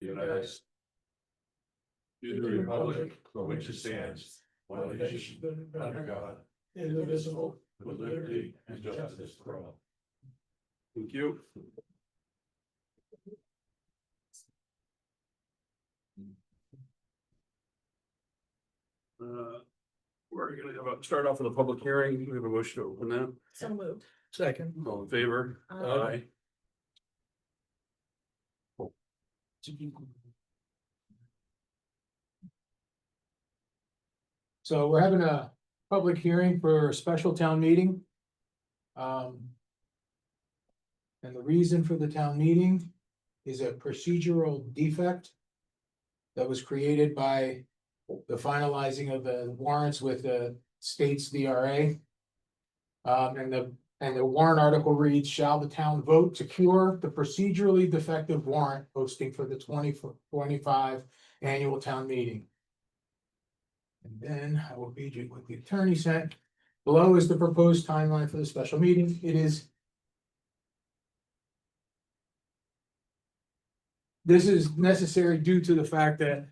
United States, to the republic for which it stands, one nation, under God, indivisible, with liberty and justice for all. Thank you. We're gonna start off with a public hearing. We have a motion to open that. So moved. Second. All in favor? Aye. So we're having a public hearing for a special town meeting. And the reason for the town meeting is a procedural defect that was created by the finalizing of the warrants with the state's DRA. And the warrant article reads, shall the town vote to cure the procedurally defective warrant posting for the 2025 annual town meeting? And then I will read you what the attorney sent. Below is the proposed timeline for the special meeting. This is necessary due to the fact that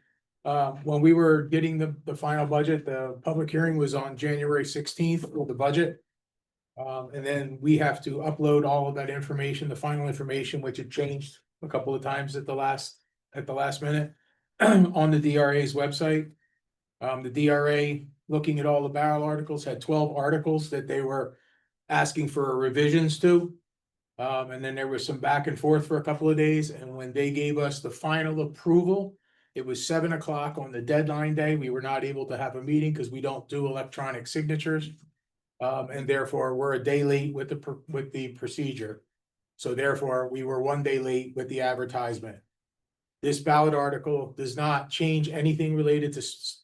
when we were getting the final budget, the public hearing was on January 16th for the budget. And then we have to upload all of that information, the final information, which had changed a couple of times at the last minute on the DRA's website. The DRA, looking at all the barrel articles, had 12 articles that they were asking for revisions to. And then there was some back and forth for a couple of days, and when they gave us the final approval, it was 7 o'clock on the deadline day. We were not able to have a meeting because we don't do electronic signatures. And therefore, we're a day late with the procedure. So therefore, we were 1 day late with the advertisement. This ballot article does not change anything related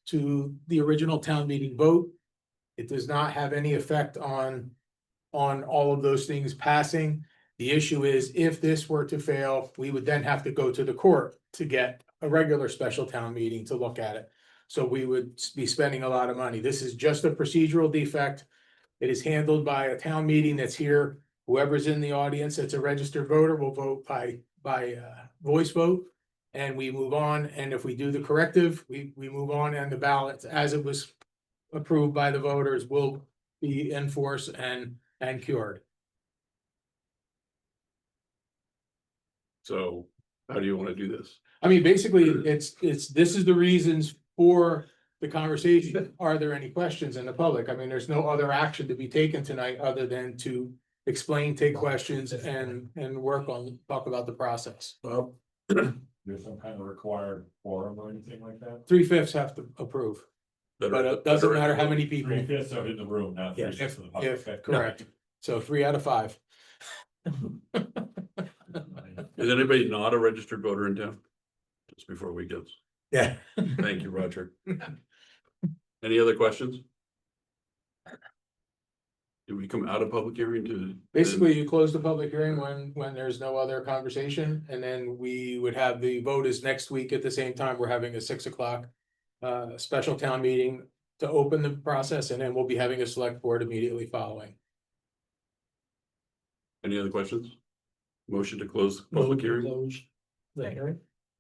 to the original town meeting vote. It does not have any effect on all of those things passing. The issue is, if this were to fail, we would then have to go to the court to get a regular special town meeting to look at it. So we would be spending a lot of money. This is just a procedural defect. It is handled by a town meeting that's here. Whoever's in the audience that's a registered voter will vote by voice vote. And we move on, and if we do the corrective, we move on, and the ballot, as it was approved by the voters, will be enforced and cured. So how do you want to do this? I mean, basically, this is the reasons for the conversation. Are there any questions in the public? I mean, there's no other action to be taken tonight other than to explain, take questions, and talk about the process. Well, There's some kind of required quorum or anything like that? 3/5 have to approve, but it doesn't matter how many people. 3/5 are in the room, not Yeah, 3/5 of the public. If, Okay. correct. So 3 out of 5. Is anybody not a registered voter in town? Just before we get, Yeah. thank you, Roger. Any other questions? Do we come out of public hearing to? Basically, you close the public hearing when there's no other conversation, and then we would have the vote is next week at the same time. We're having a 6 o'clock special town meeting to open the process, and then we'll be having a select board immediately following. Any other questions? Motion to close the public hearing.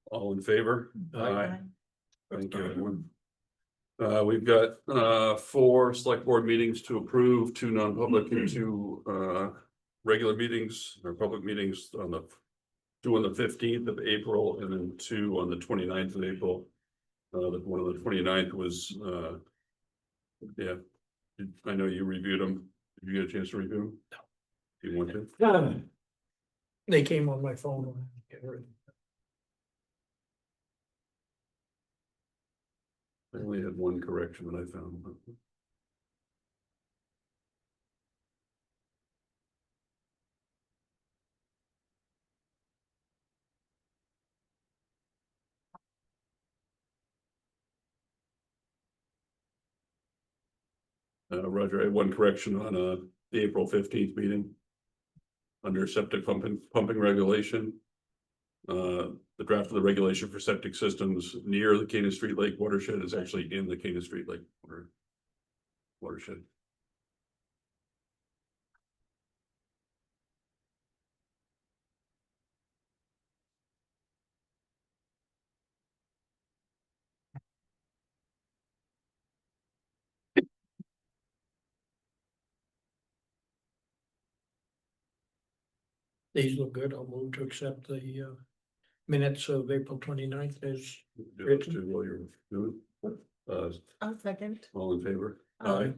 All in favor? Aye. Thank you, everyone. We've got 4 select board meetings to approve, 2 non-public and 2 regular meetings or public meetings on the 2 on the 15th of April and then 2 on the 29th of April. The one on the 29th was yeah, I know you reviewed them. Did you get a chance to review them? No. Do you want to? They came on my phone. When I get rid of I only had one correction that I found. Roger, I had one correction on the April 15th meeting. Under septic pumping regulation. The draft of the regulation for septic systems near the Canaan Street Lake watershed is actually in the Canaan Street Lake watershed. These look good. I'll move to accept the minutes of April 29th as Do those two while you're doing. I'll second. All in favor? Aye.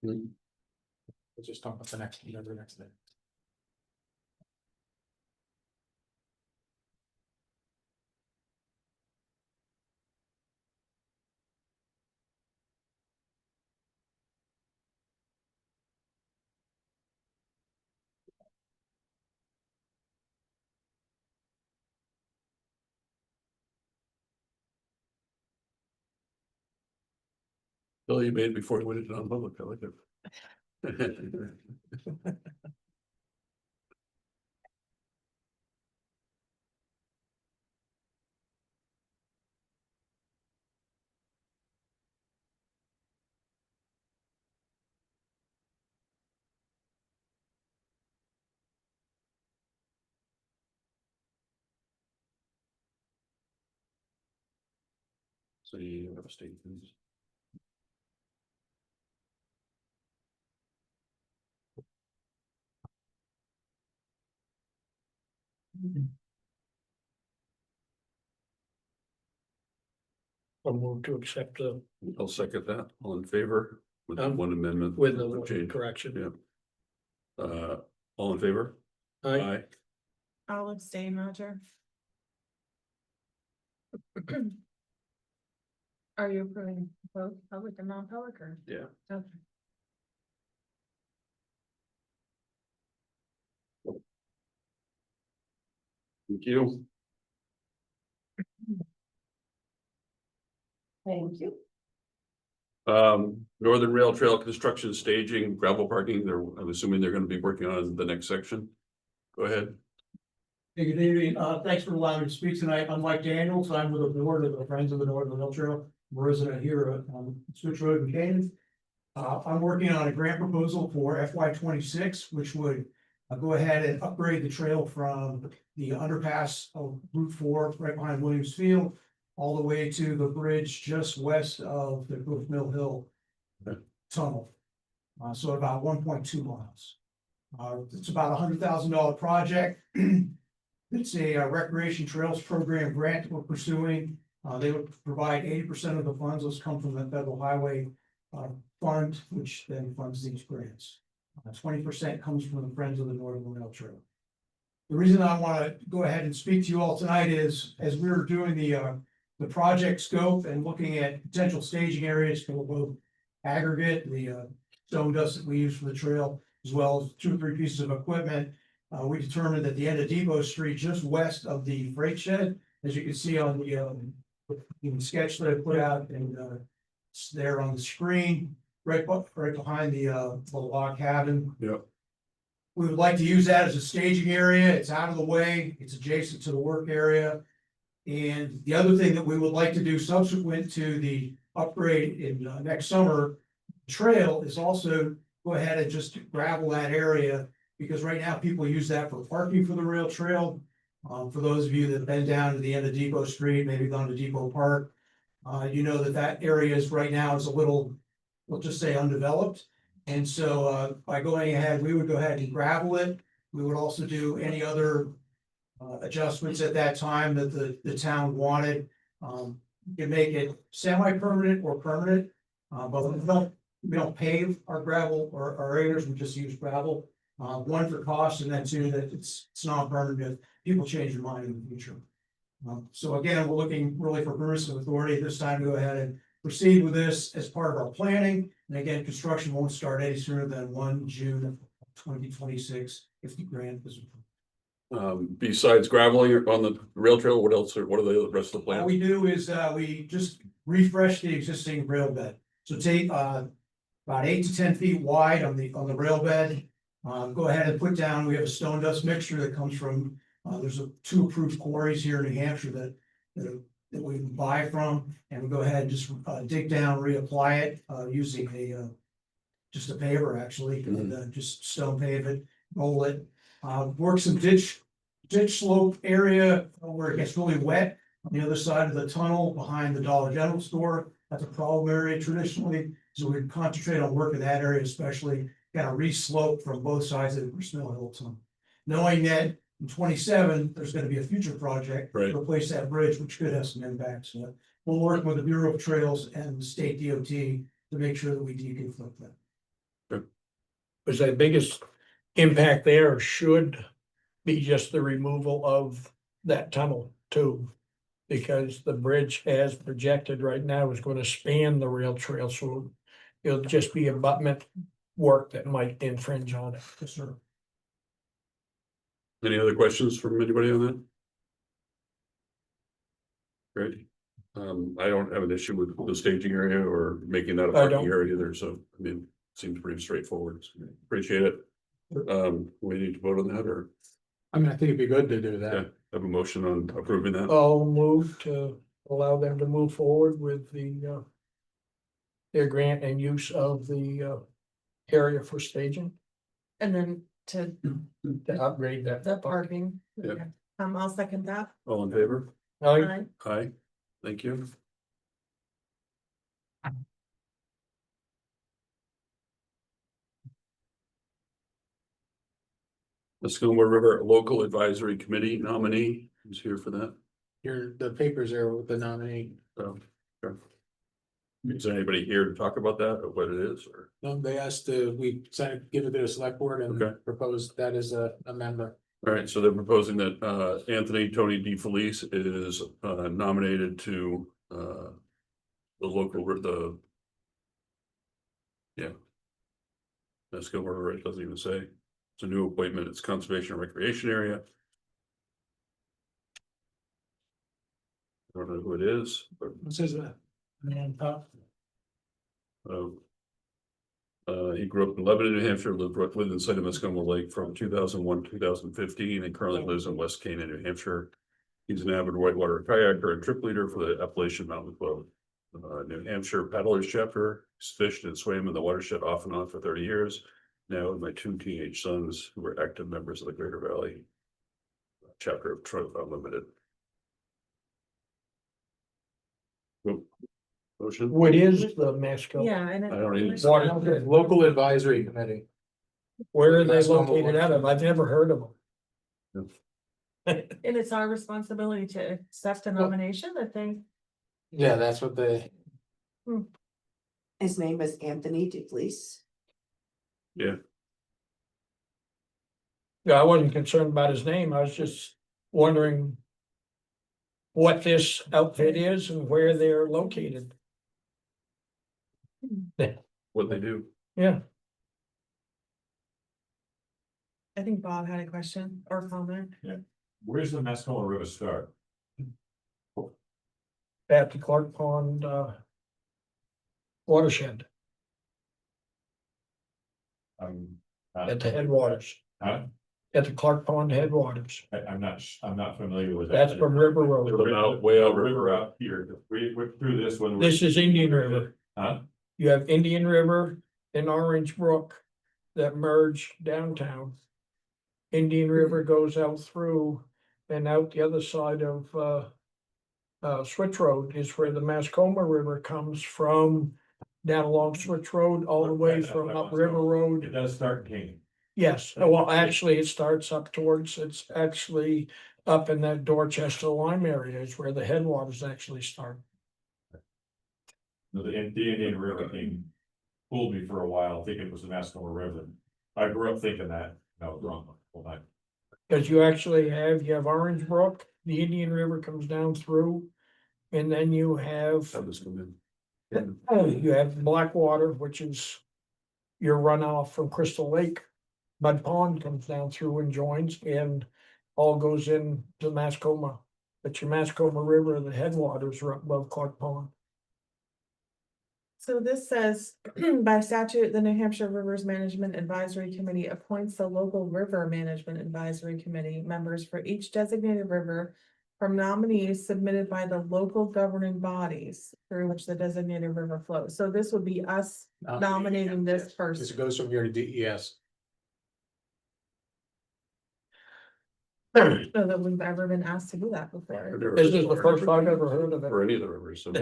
Hmm. Let's just talk about the next thing. Bill, you made before you went into non-public, I like it. So you have a state. Please. I'll move to accept the I'll second that. All in favor with one amendment. with the change. correction. Yeah. All in favor? Aye. I'll abstain, Roger. Are you approving both public and non-public or? Yeah. Okay. Thank you. Thank you. Northern Rail Trail construction staging, gravel parking, I'm assuming they're gonna be working on the next section. Go ahead. Hey, good evening. Thanks for allowing me to speak tonight. I'm Mike Daniels. I'm with the board of the Friends of the Northern Rail Trail. I'm a resident here on Switch Road in Canaan. I'm working on a grant proposal for FY 26, which would go ahead and upgrade the trail from the underpass of Route 4 right behind Williams Field all the way to the bridge just west of the Brook Mill Hill tunnel. So about 1.2 miles. It's about $100,000 project. It's a recreation trails program grant that we're pursuing. They would provide 80% of the funds. Those come from the federal highway fund, which then funds these grants. 20% comes from the Friends of the Northern Rail Trail. The reason I want to go ahead and speak to you all tonight is, as we were doing the project scope and looking at potential staging areas for both aggregate, the stone dust that we use for the trail, as well as 2 or 3 pieces of equipment. We determined that the end of Depot Street, just west of the freight shed, as you can see on the sketch that I put out, and it's there on the screen, right behind the log cabin. Yep. We would like to use that as a staging area. It's out of the way. It's adjacent to the work area. And the other thing that we would like to do subsequent to the upgrade in next summer trail is also go ahead and just gravel that area, because right now people use that for parking for the rail trail. For those of you that have been down to the end of Depot Street, maybe gone to Depot Park, you know that area is right now is a little, we'll just say, undeveloped. And so by going ahead, we would go ahead and gravel it. We would also do any other adjustments at that time that the town wanted. You can make it semi-permanent or permanent, but we don't pave our gravel or our areas, we just use gravel. One, for cost, and then 2, that it's non-permanent. People change their mind in the future. So again, we're looking really for permissive authority this time to go ahead and proceed with this as part of our planning. And again, construction won't start any sooner than 1 June 2026 if the grant is approved. Besides graveling on the rail trail, what else, what are the rest of the All plans? we do is we just refresh the existing rail bed. So take about 8 to 10 feet wide on the rail bed. Go ahead and put down, we have a stone dust mixture that comes from There's two approved quarries here in New Hampshire that we can buy from, and we go ahead and just dig down, reapply it, using just a paver actually, and just stone pave it, roll it. Work some ditch slope area where it gets really wet on the other side of the tunnel behind the Dollar General store. That's a problem area traditionally, so we concentrate on working that area, especially kind of re-slope from both sides of the Mill Hill tunnel. Knowing that in 27, there's gonna be a future project Right. to replace that bridge, which could have some impacts. So we'll work with the Bureau of Trails and the state DOT to make sure that we deconflict that. Was the biggest impact there should be just the removal of that tunnel too. Because the bridge as projected right now is gonna span the rail trail, so it'll just be abutment work that might infringe on it. Yes, sir. Any other questions from anybody on that? Great. I don't have an issue with the staging area or making that a I parking don't. area either, so, I mean, seems pretty straightforward. So, appreciate it. We need to vote on that or I mean, I think it'd be good to do yeah, that. have a motion on approving that. I'll move to allow them to move forward with their grant and use of the area for staging And then to to upgrade that. the parking. Yeah. Okay. I'll second that. All in favor? Aye. Aye, thank you. The Skillmore River Local Advisory Committee nominee is here for that. The papers there with the nominee. So, sure. Is there anybody here to talk about that or what it is or? No, they asked we give it to the select board and Okay. propose that as a member. All right, so they're proposing that Anthony Tony DeFelice is nominated to the local, the. Yeah. That's good, where it doesn't even say. It's a new appointment, it's Conservation and Recreation Area. I don't know who it is, but What says that? he grew up in Lebanon, New Hampshire, lived in Site of Muskoma Lake from 2001 to 2015, and currently lives in West Canaan, New Hampshire. He's an avid whitewater kayaker and trip leader for the Appalachian Mountain Club. New Hampshire Paddlers Chapter. He's fished and swam in the watershed off and on for 30 years. Now with my two teenage sons who are active members of the Greater Valley chapter of Trout Unlimited. Motion? What is the Masco? Yeah, and. I don't even- Water- Local advisory committee. Where are they Mascoma located out of? I've never heard of them. And it's our responsibility to accept a nomination that they. Yeah, that's what they. His name is Anthony DeFelice. Yeah, Yeah, I wasn't concerned about his name. I was just wondering what this outfit is and where they're located. what they do. Yeah, I think Bob had a question or comment. Where's the Mascoma River start? at the Clark Pond watershed at the headwaters, Huh? at the Clark Pond headwaters. I'm not familiar with that. That's from River Road. Way out River out here, we're through this one. This is Indian River. Huh? You have Indian River and Orange Brook that merge downtown. Indian River goes out through and out the other side of Switch Road is where the Mascoma River comes from. Down along Switch Road, all the way from up River It Road. does start in Canaan. Yes, well, actually, it starts up towards, it's actually up in that Dorchester Lime area is where the headwaters actually start. The Indian River thing fooled me for a while, thinking it was the Mascoma River. I grew up thinking that, I was wrong. Well, I- Cause you have Orange Brook, the Indian River comes down through. And then you have, Have this come in. you have Blackwater, which is your runoff from Crystal Lake. Mud Pond comes down through and joins and all goes in to Mascoma. But your Mascoma River, the headwaters are up above Clark Pond. So this says, by statute, the New Hampshire Rivers Management Advisory Committee appoints the local River Management Advisory Committee members for each designated river from nominees submitted by the local governing bodies through which the designated river flows. So this would be us nominating this This person. goes from here to DES. So that we've ever been asked to do that before. This is the first I've ever heard of it. For any of the rivers, so.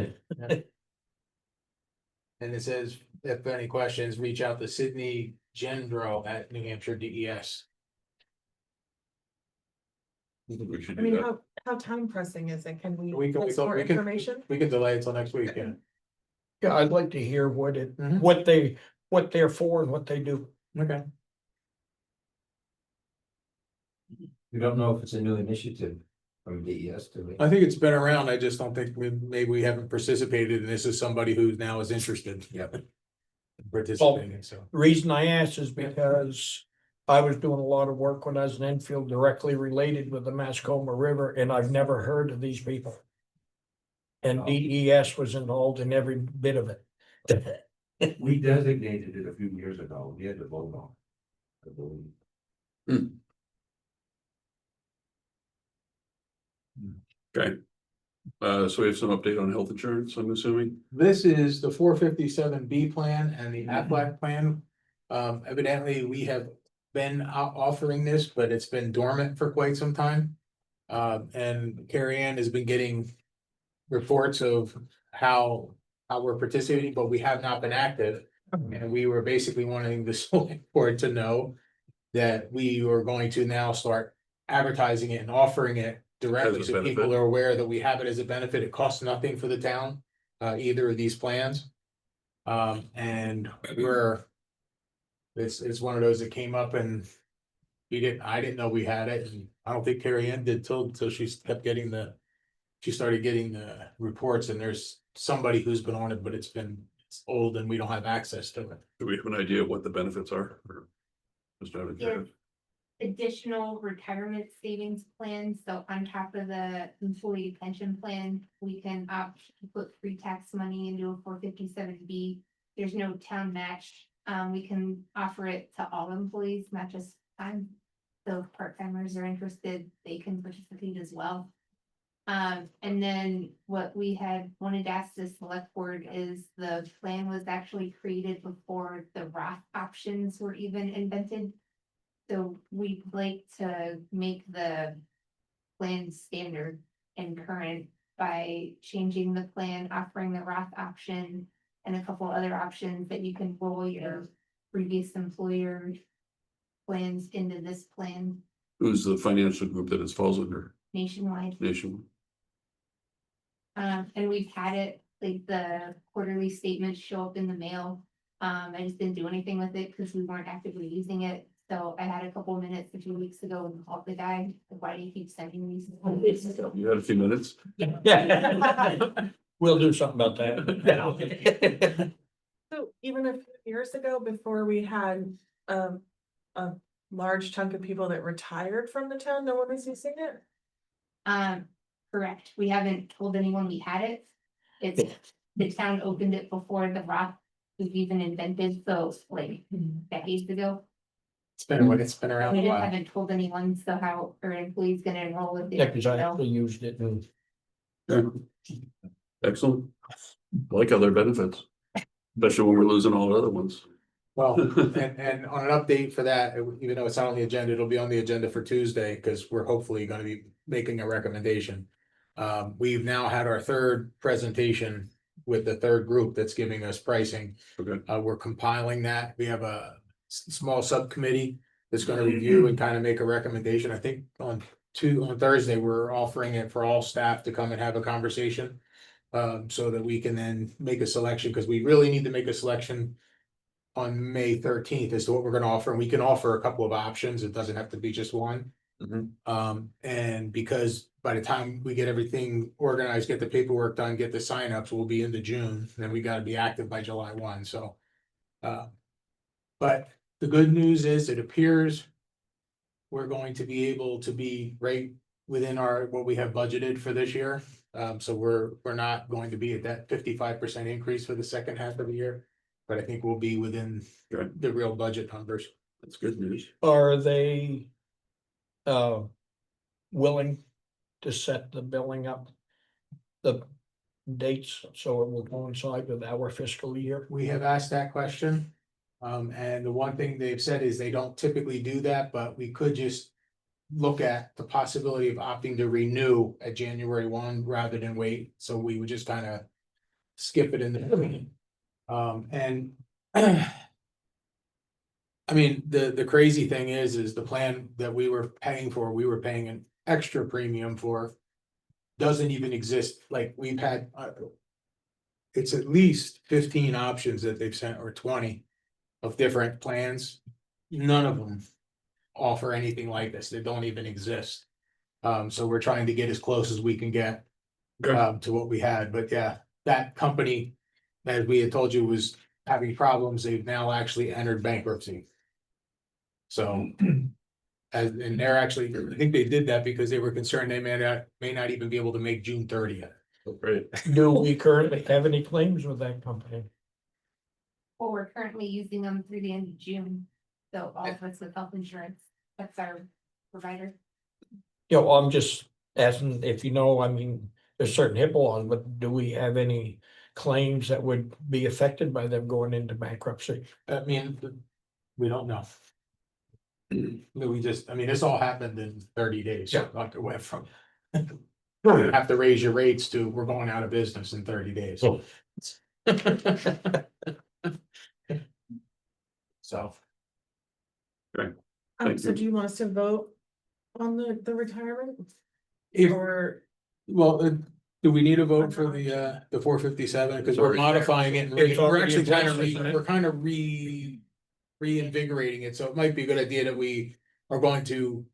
And it says, if any questions, reach out to Sydney Gendro at New Hampshire DES. I think we should I do mean, that. how time pressing is it? Can we We can- get more we can- information? We can delay it till next week, yeah. Yeah, I'd like to hear what it, Mhm. what they're for and what they do. Okay. We don't know if it's a new initiative from DES, do we? I think it's been around, I just don't think maybe we haven't participated, and this is somebody who now is interested. Yep. Participating, so. Reason I asked is because I was doing a lot of work when I was in Enfield directly related with the Mascoma River, and I've never heard of these people. And DES was involved in every bit of it. We designated it a few years ago. We had to vote on it, I believe. Okay. So we have some update on health insurance, I'm assuming. This is the 457B plan and the Aflac plan. Evidently, we have been offering this, but it's been dormant for quite some time. And Carrie Ann has been getting reports of how we're participating, but we have not been active. And we were basically wanting the select board to know that we were going to now start advertising it and offering it directly, As a so people benefit. are aware that we have it as a benefit. It costs nothing for the town, either of these plans. And it's one of those that came up and I didn't know we had it, and I don't think Carrie Ann did till she kept getting she started getting the reports, and there's somebody who's been on it, but it's old and we don't have access to it. Do we have an idea of what the benefits are? Or just out of Yeah. curiosity? Additional retirement savings plans, so on top of the employee pension plan, we can opt to put pre-tax money into a 457B. There's no town match, we can offer it to all employees, not just time. So if part-timers are interested, they can participate as well. And then what we had wanted to ask the select board is the plan was actually created before the Roth options were even invented. So we'd like to make the plan standard and current by changing the plan, offering the Roth option and a couple other options that you can roll your previous employer plans into this plan Who's the financial group that it falls under nationwide. nation? And we've had it, like the quarterly statements show up in the mail. I just didn't do anything with it because we weren't actively using it. So I had a couple minutes a few weeks ago and called the guy, like, why do you keep sending these? You had a few minutes? We'll do something about that. So even a few years ago, before we had a large chunk of people that retired from the town, no one was using it? Correct. We haven't told anyone we had it. It's, the town opened it before the Roth was even invented, so like decades ago. It's been around We a just while. haven't told anyone, so how our employees gonna enroll with Yeah, it. cause I actually used it and Yeah. Excellent. I like other benefits, especially when we're losing all the other ones. Well, and on an update for that, even though it's not on the agenda, it'll be on the agenda for Tuesday, because we're hopefully gonna be making a recommendation. We've now had our third presentation with the third group that's giving us pricing. Okay. We're compiling that. We have a small subcommittee that's gonna review and kind of make a recommendation. I think on Thursday, we're offering it for all staff to come and have a conversation. So that we can then make a selection, because we really need to make a selection on May 13th as to what we're gonna offer, and we can offer a couple of options. It doesn't have to be just one. And because by the time we get everything organized, get the paperwork done, get the signups, we'll be into June, then we gotta be active by July 1, so. But the good news is it appears we're going to be able to be right within what we have budgeted for this year. So we're not going to be at that 55% increase for the second half of the year. But I think we'll be within Good. the real budget numbers. That's good news. Are they willing to set the billing up? The dates, so it will coincide with our fiscal year? We have asked that question. And the one thing they've said is they don't typically do that, but we could just look at the possibility of opting to renew at January 1 rather than wait. So we would just kind of skip it in the. And I mean, the crazy thing is the plan that we were paying an extra premium for. Doesn't even exist, like we've had. It's at least 15 options that they've sent, or 20 of different plans. None of them offer anything like this. They don't even exist. So we're trying to get as close as we can get to what we had, but yeah, that company, as we had told you, was having problems. They've now actually entered bankruptcy. So, and they're actually, I think they did that because they were concerned they may not even be able to make June 30th. Great. Do we currently have any claims with that company? Well, we're currently using them through the end of June, so all of us with health insurance, that's our provider. You know, I'm just asking if you know, I mean, there's certain HIPAA laws, but do we have any claims that would be affected by them going into bankruptcy? I mean, we don't know. We just, I mean, this all happened in 30 days. Yeah. Like it went from. You have to raise your rates to, we're going out of business in 30 days. Oh. So, Thank So you. do you want us to vote on the retirement? if, Or, well, do we need a vote for the 457? Because we're Sorry. modifying it. And It's we're already actually kind of, in place, isn't it? we're kind of reinvigorating it. So it might be a good idea that we are going to,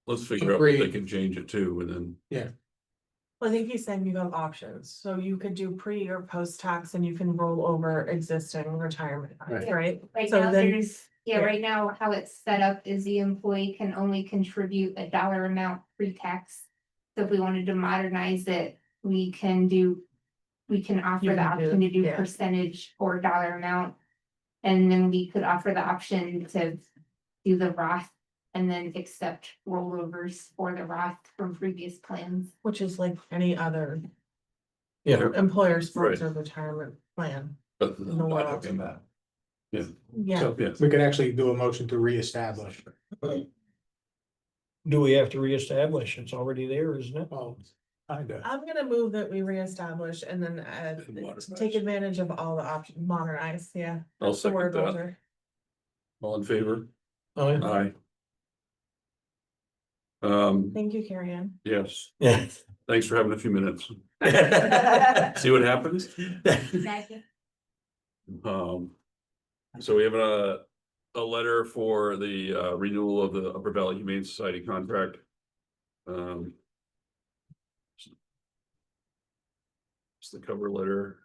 Let's figure out if they Agreed. can change it too, and then, I think he's saying you have options, so you could do pre or post tax and you can roll over existing retirement, Right. right? Right So now, then- there's, yeah. right now, how it's set up is the employee can only contribute a dollar amount pre-tax. So if we wanted to modernize it, we can offer You the can do- option to do yeah. percentage or dollar amount. And then we could offer the option to do the Roth and then accept rollovers for the Roth from previous plans. Which is like any other Yeah, employer sponsored retirement plan. but In the world. Yeah, so Yeah. we could actually do a motion to reestablish. do we have to reestablish? It's already there, isn't it? Oh, kinda. I'm gonna move that we reestablish and then take advantage of all the options, modernize, yeah. I'll That's the word, second that. Walter. All in favor? Oh, yeah. Aye. Thank you, Carrie Ann. Yes, Yeah. thanks for having a few minutes. See what happens? So we have a letter for the renewal of the Upper Valley Humane Society contract. It's the cover letter.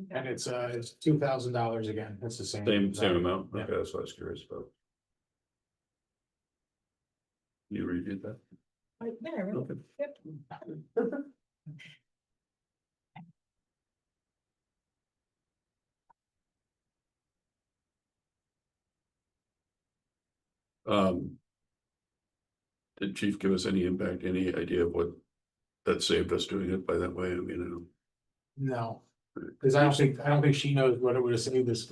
And it's $2,000 again. That's the same. Same amount. Yeah. Okay, that's what I was curious about. You reviewed that? Yeah, I really- Okay. yep. Um. Did Chief give us any impact, any idea of what that saved us doing it by that way? I mean, I don't. No, because I don't think she knows what it would have saved us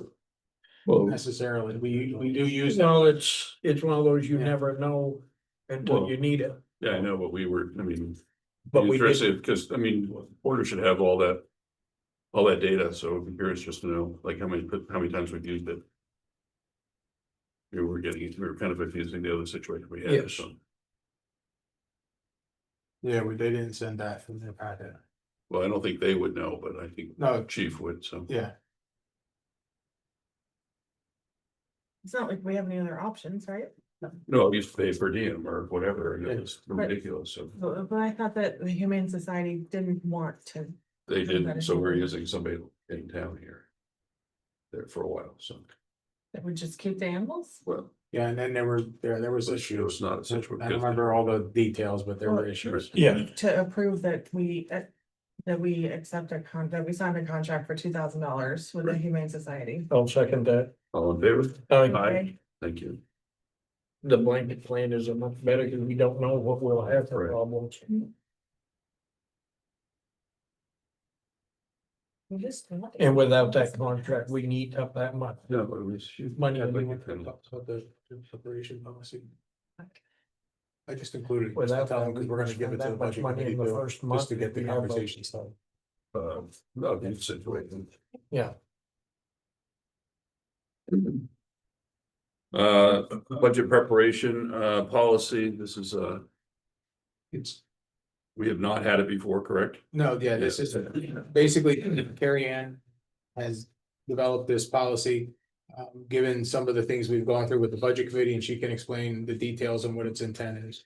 Well, necessarily. We do use. No, it's one of those you Yeah. never know until Well, you need it. yeah, I know, but we were, I mean. But we did, Interested, because, I mean, Porter should have all that. All that data, so I'm curious just to know, like, how many times we've used it. We were kind of confusing the other situation we had, Yes. so, Yeah, they didn't send that from their packet. well, I don't think they would know, but I think No, Chief would, so. yeah, It's not like we have any other options, right? No, we used to pay per diem or whatever, and it Yeah. was ridiculous, so But I thought that the Humane Society didn't want to. they Is that didn't, so we're anymore? using somebody in town here. There for a while, so, That would just keep the animals? well, Yeah, and then there was It was not a situation. I don't remember all the details, but there were Well, issues. Yeah, To approve that we accept that we signed a contract for $2,000 with the Humane Society. I'll second that. All in favor? Aye. Thank you. The blanket plan is much better because we don't know what we'll have for Right. problems. We just. And without that contract, we need up that much Yeah, but we should. money. About the separation policy. I just included, just to Without tell them, that, because we we're gonna give it to the spend that much budget money committee in the too, first just month to get the we have a- conversation started. No, good situation. Yeah, Budget preparation, policy, this is, It's, we have not had it before, correct? no, yeah, this is basically Carrie Ann has developed this policy. Given some of the things we've gone through with the budget committee, and she can explain the details and what its intent is.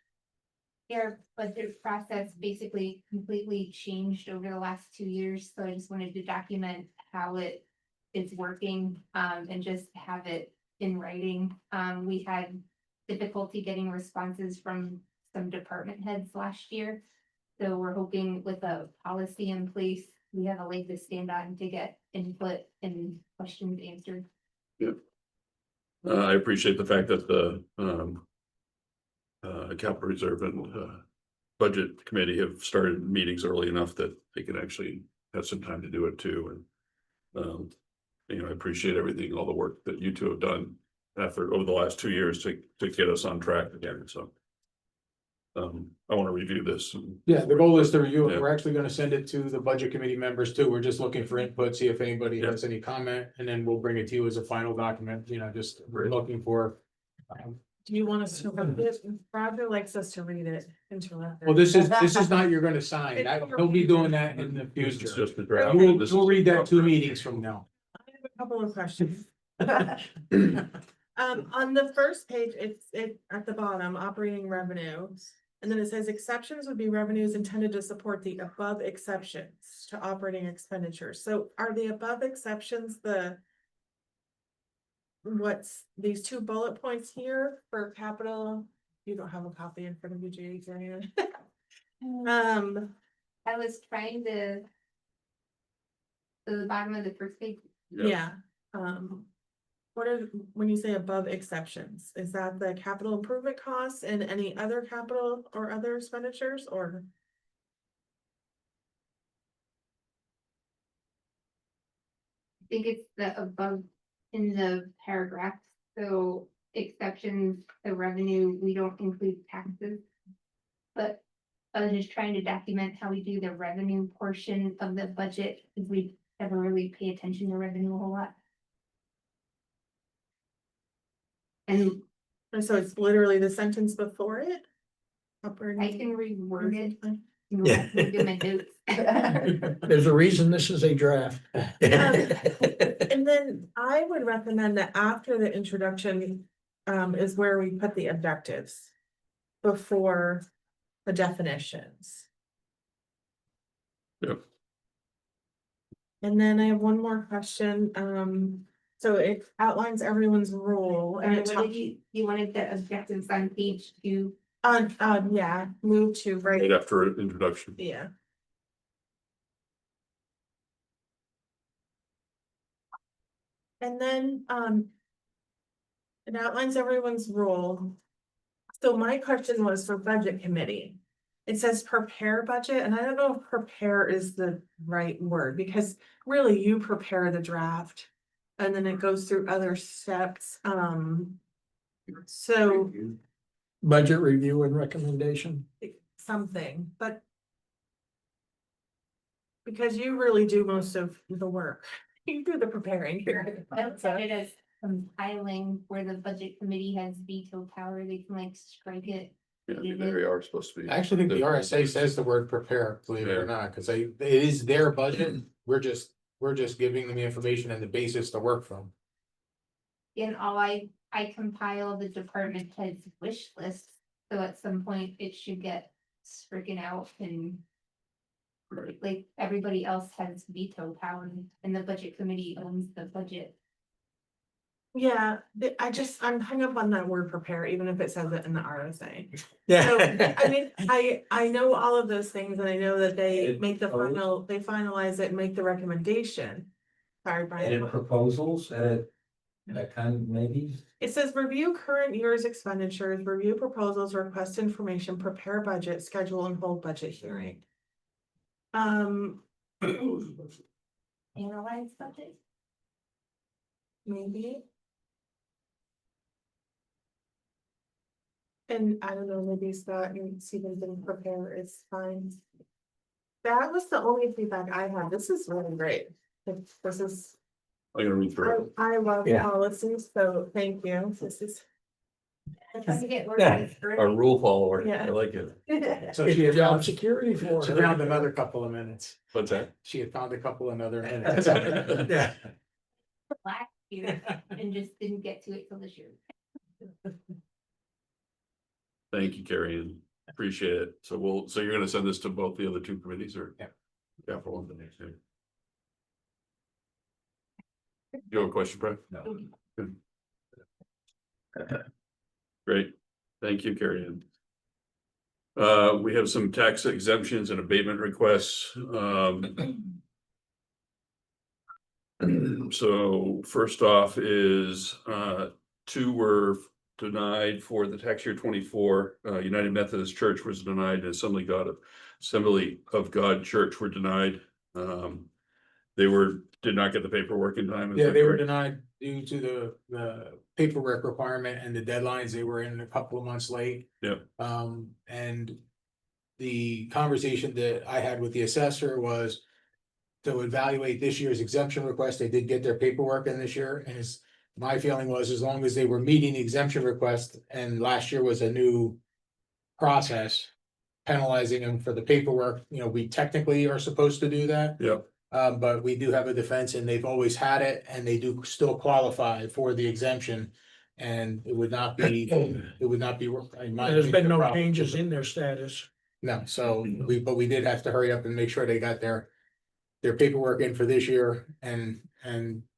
Our budget process basically completely changed over the last 2 years, so I just wanted to document how it is working, and just have it in writing. We had difficulty getting responses from some department heads last year. So we're hoping with a policy in place, we have a leg to stand on to get input and questions answered. I appreciate the fact that the, capital reserve and, budget committee have started meetings early enough that they can actually have some time to do it too, and. I appreciate everything, all the work that you two have done over the last 2 years to get us on track again, so. I want to review this. Yeah, the goal is to review it. Yeah. We're actually gonna send it to the budget committee members too. We're just looking for input, see if anybody Yeah. has any comment, and then we'll bring it to you as a final document, just we're Great. looking for. Do you want us to read it? Roger likes us to read it into. Well, this is not you're gonna sign. He'll be doing that in the It's future. just a draft. We'll This we'll is- read that 2 meetings from now. I have a couple of questions. On the first page, it's at the bottom, operating revenue. And then it says exceptions would be revenues intended to support the above exceptions to operating expenditures. So are the above exceptions what's these 2 bullet points here for capital? You don't have a copy in front of you, Judy, Diane. I was trying to. The bottom of the first page, Yeah, what are, when you say above exceptions, is that the capital improvement costs and any other capital or other expenditures, or? I think it's the above in the paragraph, so exceptions, the revenue, we don't include taxes. But I was just trying to document how we do the revenue portion of the budget, because we never really pay attention to revenue a whole lot. And And so it's literally the sentence before it? Operating- I can reword it. Yeah. Do my notes. there's a reason this is a draft. And then I would recommend that after the introduction, is where we put the objectives. Before the definitions. Yep. And then I have one more question, so it outlines everyone's role and it What did you wanted the objectives on page 2. yeah, move to Right right, after introduction. yeah. And then, it outlines everyone's role. So my question was for budget committee. It says prepare budget, and I don't know if prepare is the right word, because really you prepare the draft. And then it goes through other steps, so Budget review and recommendation. something, but. Because you really do most of the work, you do the preparing here. I looked at it as compiling where the budget committee has veto power, they can like strike it. Yeah, they are supposed to be. I actually think the RSA says the word prepare, believe it or not, because it is their budget. We're just giving them the information and the basis to work from. And all I compile the department head's wish list, so at some point it should get stricken out and. Right. Like everybody else has veto power and the budget committee owns the budget. Yeah, I'm hung up on that word prepare, even if it says it in the RSA. So, Yeah. I mean, I know all of those things and I know that they It make the proposed- they finalize it and make the recommendation. Sorry, Brian. And proposals, that kind of maybe, It says review current year's expenditures, review proposals, request information, prepare budget, schedule and hold budget hearing. Analyze budget. Maybe. And I don't know, maybe Scott and Stephen didn't prepare, it's fine. That was the only feedback I had. This is really great. This is, I'm gonna read through it. I love Yeah. policies, so thank you. This is. I'm trying to get organized A early. rule follower, Yeah. I like it. So she It's had job found, security for she her. found another couple of minutes. What's that? She had found a couple another minutes. Yeah. Last year and just didn't get to it till this year. Thank you, Carrie, and appreciate it. So you're gonna send this to both the other two committees or? Yeah. Yeah, for one of the next year. You have a question, Brad? no. Great, thank you, Carrie Ann. We have some tax exemptions and abatement requests, so first off is, two were denied for the tax year 24. United Methodist Church was denied, and Assembly of God Church were denied. They did not get the paperwork in time. Is Yeah, that they were correct? denied due to the paperwork requirement and the deadlines. They were in a couple of months late. Yep. And the conversation that I had with the assessor was to evaluate this year's exemption request. They did get their paperwork in this year, and my feeling was as long as they were meeting the exemption request, and last year was a new process, penalizing them for the paperwork, we technically are supposed to do that. Yep. But we do have a defense and they've always had it and they do still qualify for the exemption. And it would not be. In my There's been opinion, a no problem. changes in their status. No, so but we did have to hurry up and make sure they got their paperwork in for this year and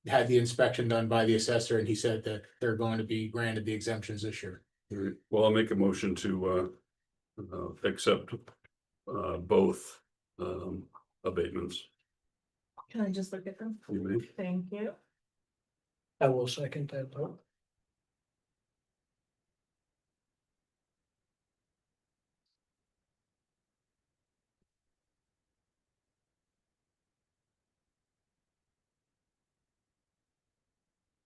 had the inspection done by the assessor, and he said that they're going to be granted the exemptions this year. All right. Well, I'll make a motion to accept both abatements. Can I just look at them? You may. Thank you. I will second that vote.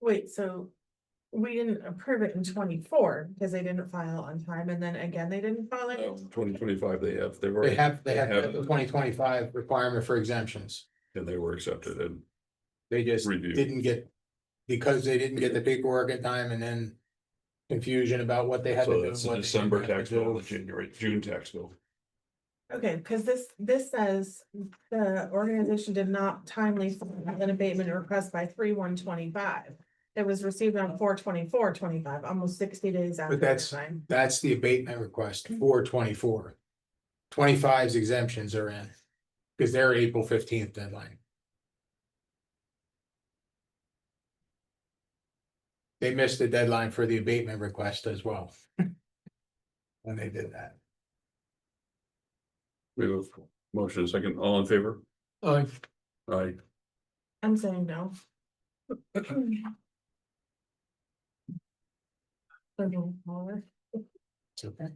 Wait, so we didn't approve it in 24 because they didn't file on time, and then again, they didn't file it. 2025, they have They have the 2025 requirement for exemptions. and they were accepted, and They just Review. didn't get, because they didn't get the paperwork in time, and then confusion about what they had to so do. that's and the what they December didn't have tax to bill, do. the June tax bill. Okay, because this says the organization did not timely file an abatement request by 3/1/25. It was received on 4/24/25, almost 60 days after. But that's, deadline. that's the abatement request for 24. 25's exemptions are in, because they're April 15th deadline. They missed the deadline for the abatement request as well. When they did that. We have a motion, a second, all in favor? Aye. Aye. I'm saying no. It's okay.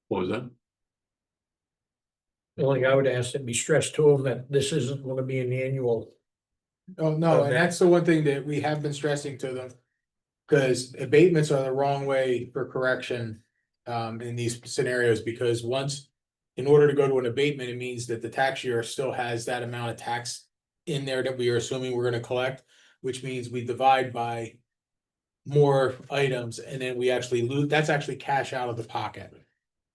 What was that? The only thing I would ask that be stressed to them that this isn't gonna be an annual. Oh, no, Okay. and that's the one thing that we have been stressing to them. Cause abatements are the wrong way for correction, in these scenarios, because once. In order to go to an abatement, it means that the tax year still has that amount of tax in there that we are assuming we're gonna collect, which means we divide by. More items, and then we actually lose, that's actually cash out of the pocket.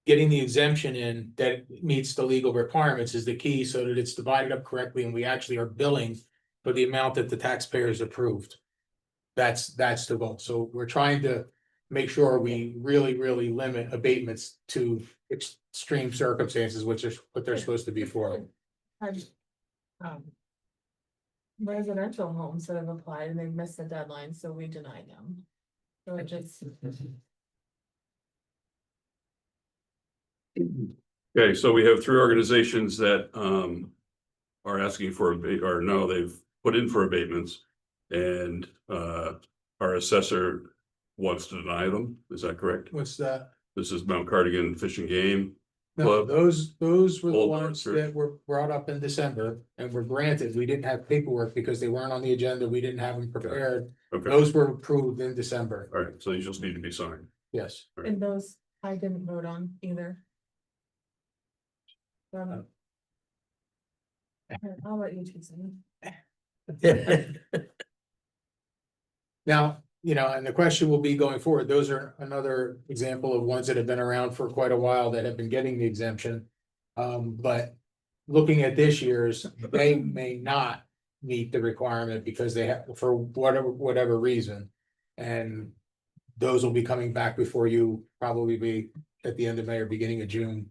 Getting the exemption in that meets the legal requirements is the key, so that it's divided up correctly and we actually are billing for the amount that the taxpayers approved. that's the goal. So we're trying to make sure we really limit abatements to extreme circumstances, which is what they're supposed to be for. I've, um, residential homes that have applied and they've missed the deadline, so we deny them. So it just, Okay, so we have three organizations that are asking for or no, they've put in for abatements. And our assessor wants to deny them. Is that correct? What's that? This is Mount Cardigan Fish and Game. No, Club. those were the Old ones ones, that were brought up in December and were granted. We didn't have paperwork because they weren't on the agenda. We didn't have them prepared. Okay, Those were approved in December. all right, so these just need to be signed. Yes. and those I didn't vote on either. I'll let you choose them. Now, you know, and the question will be going forward, those are another example of ones that have been around for quite a while that have been getting the exemption. But looking at this year's, they may not meet the requirement because they have, for whatever reason. And those will be coming back before you, probably be at the end of May or beginning of June.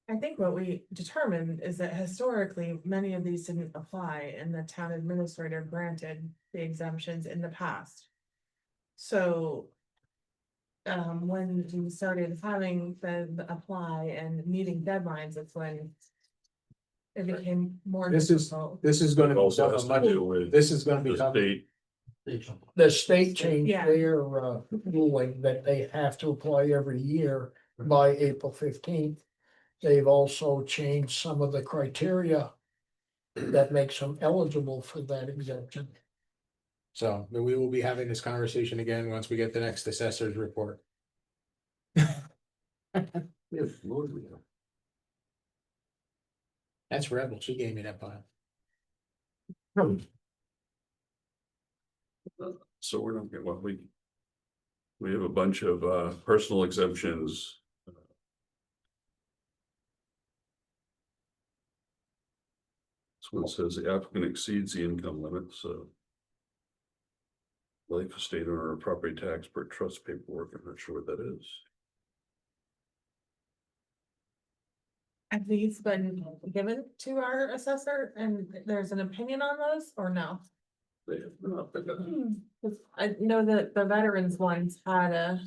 I think what we determined is that historically, many of these didn't apply and the town administrator granted the exemptions in the past. So. When we started having the apply and meeting deadlines, it's when. It became more This is- difficult. This is gonna be Also has to much, do with this is gonna the become, state. The state changed Yeah. their ruling that they have to apply every year by April 15th. They've also changed some of the criteria that makes them eligible for that exemption. so but we will be having this conversation again once we get the next assessor's report. That's Rebel, she gave me that file. So we're not getting, well, we have a bunch of personal exemptions. This one says the applicant exceeds the income limit, so. Life estate owner or property tax per trust paperwork, I'm not sure what that is. Have these been given to our assessor and there's an opinion on those or no? They have not been. 'Cause I know that the veterans ones had a.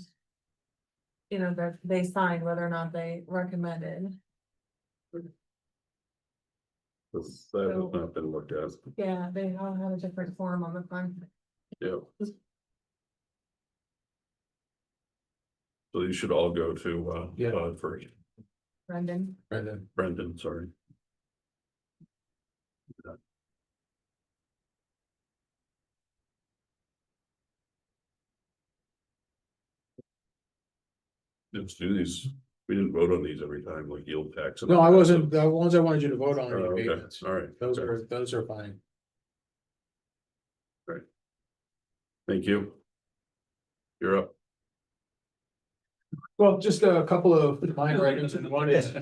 You know, that they signed whether or not they recommended. That has not been looked at, Yeah, they all had a different form on the front. yeah. So these should all go to Yeah. Todd first, Brendan. Brendan, sorry. Let's do these, we didn't vote on these every time, like yield tax. and No, all I that, wasn't, so- the ones I wanted you to vote on. Oh, are the okay, abatements. all right. Those okay. are fine. Thank you. You're up. Well, just a couple of minor items, and one is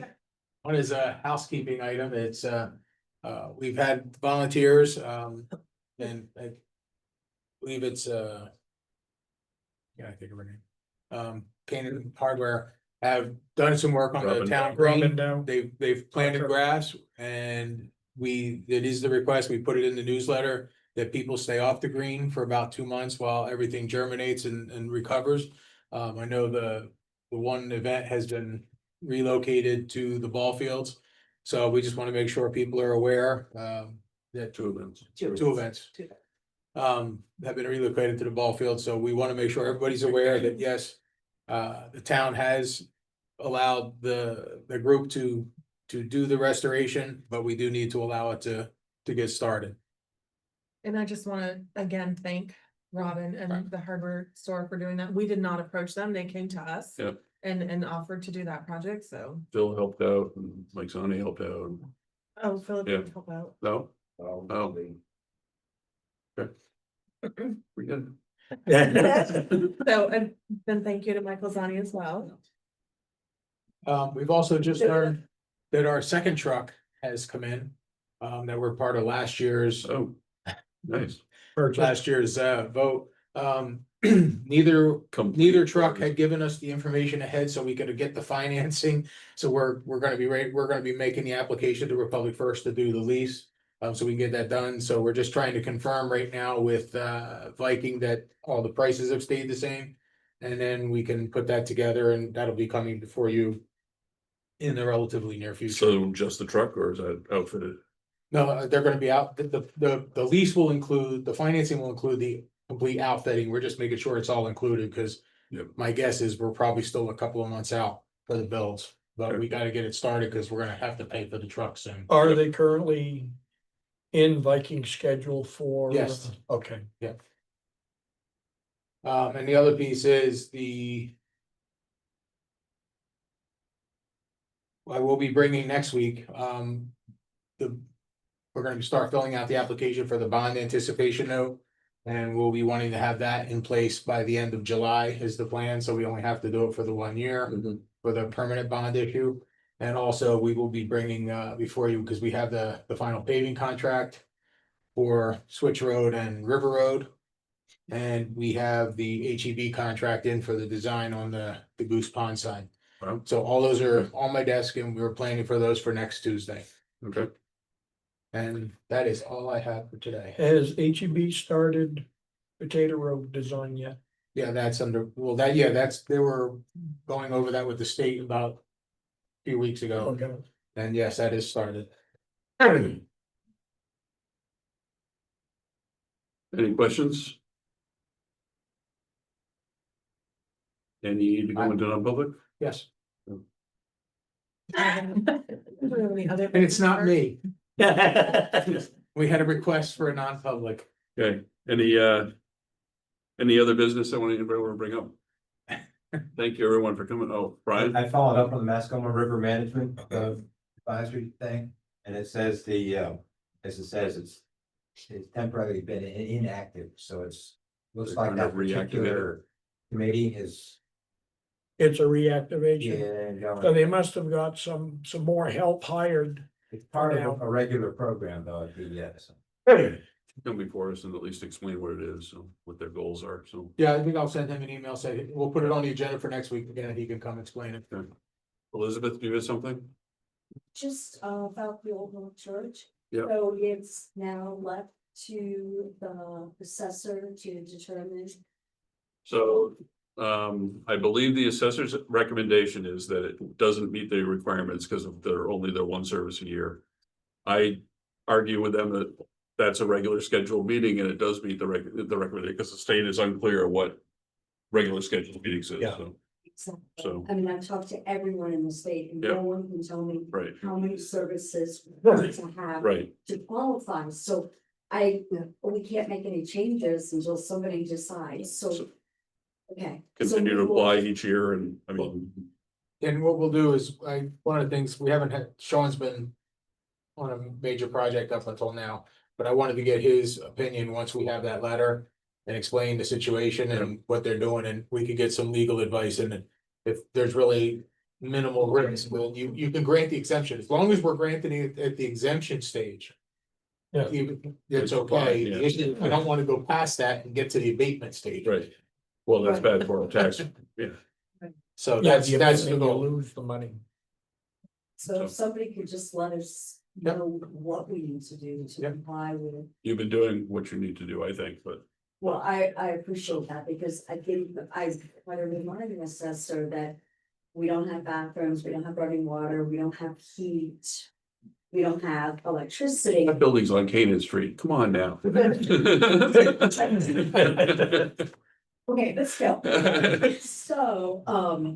a housekeeping item. It's we've had volunteers, and I believe it's yeah, I think of her name. Canaan Hardware have done some work on the Rubbing town down. green. Rubbing down. They've planted grass, and it is the request, we put it in the newsletter that people stay off the green for about 2 months while everything germinates and recovers. I know the one event has been relocated to the ball fields. So we just want to make sure people are aware, that Two events. two events. Have been relocated to the ball field, so we want to make sure everybody's aware that, yes. The town has allowed the group to do the restoration, but we do need to allow it to get started. And I just wanna again thank Robin and the hardware store for doing that. We did not approach them. They came to us. Yep. And offered to do that project, so. Phil helped out and Mike Zani helped out. Oh, Philip Yeah. can help out. No? Oh. Okay. We good. So, and then thank you to Michael Zani as well. We've also just learned that our second truck has come in, that we're part of last year's Oh, nice. vote. Neither Complete truck or- had given us the information ahead, so we could get the financing. So we're gonna be we're gonna be making the application to Republic First to do the lease. So we can get that done. So we're just trying to confirm right now with Viking that all the prices have stayed the same. And then we can put that together and that'll be coming before you in the relatively near future. So just the truck or is that outfitted? No, they're gonna be out, the lease will include, the financing will include the complete outfitting, we're just making sure it's all included, cause. Yep. My guess is we're probably still a couple of months out for the builds, but we gotta get it started, cause we're gonna have to pay for the truck soon. Are they currently in Viking schedule for? Yes. Okay. And the other piece is I will be bringing next week, we're gonna start filling out the application for the bond anticipation note. And we'll be wanting to have that in place by the end of July is the plan, so we only have to do it for the 1 year for the permanent bond issue. And also, we will be bringing before you, because we have the final paving contract for Switch Road and River Road. And we have the HEB contract in for the design on the Goose Pond side. Wow. So all those are on my desk and we were planning for those for next Tuesday. Okay. And that is all I have for today. Has HEB started Potato Road design yet? Yeah, that's under, well, they were going over that with the state about a few weeks ago. Okay. And yes, that is started. Any questions? And you need to go into non-public? Yes, Do we have any other and it's not business? me. We had a request for a non-public. Okay, any other business that anybody want to bring up? Thank you everyone for coming. Oh, Brian? I followed up on the Mascoma River Management advisory thing, and it says as it says, it's temporarily been inactive, so looks They're like trying that to reactivate it. particular committee is. It's a reactivation. Yeah, So they must have got some more help hired. it's part of a regular program though, at the, Come before us and at least explain what it is, so what their goals are, so. Yeah, I think I'll send him an email, say, we'll put it on the agenda for next week again, he can come explain it. Elizabeth, do you have something? Just about the old church. Yep. So it's now left to the assessor to determine. So, I believe the assessor's recommendation is that it doesn't meet the requirements because of only their one service a year. I argue with them that that's a regular scheduled meeting and it does meet the recommendation, because the state is unclear of what regular scheduled meetings is, Yeah. so. So- I mean, I've talked to everyone in the state and Yeah. no one can tell me Right, how many services we need to have right, to qualify, so we can't make any changes until somebody decides, so. So- Okay. continue to apply each year and, I mean, And what we'll do is, one of the things, we haven't had, Sean's been on a major project up until now, but I wanted to get his opinion once we have that letter and explain the situation and what they're doing, and we could get some legal advice, and if there's really minimal risk, well, you can grant the exemption, as long as we're granting it at the exemption stage. Yeah. It's Fine, okay, yeah. the issue, I don't wanna go past that and get to the abatement stage. right. Well, that's bad for our tax, yeah, So Yeah, that's the you goal. lose the money. So if somebody could just let us Yep. know what we need to do to Yep. comply with. you've been doing what you need to do, I think, but. Well, I appreciate that because I think that I want to remind the assessor that we don't have bathrooms, we don't have running water, we don't have heat. We don't have electricity. That building's on Canaan Street, come on now. Okay, let's go. So,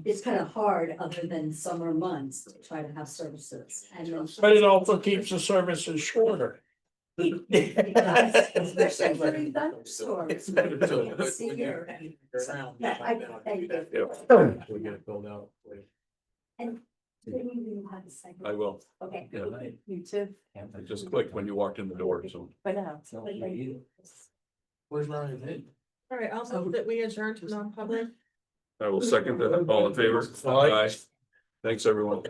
it's kind of hard other than summer months to try to have services and then. But it also keeps the services shorter. Especially for the dinosaurs. See here. Yeah, thank you. Yeah. We get it filled out. And maybe you have a second. I will, Okay. Yeah. You too. I just clicked when you walked in the door, so. But now. Where's Ryan? All right, also that we adjourn to non-public. I will second that, all in favor? Aye. Thanks, everyone.